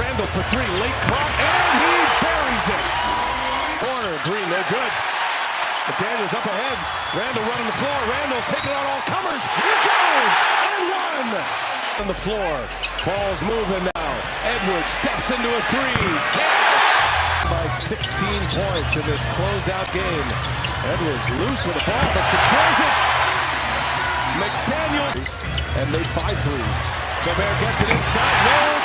Randall for three, late prop, and he buries it. Corner, Green, no good. McDaniels up ahead. Randall running the floor. Randall taking on all comers. Here goes! And one! On the floor. Ball's moving now. Edwards steps into a three. Cash! By 16 points in this closeout game. Edwards loose with the ball, but secures it. McDaniels and made 5 threes. Gobert gets it inside. No!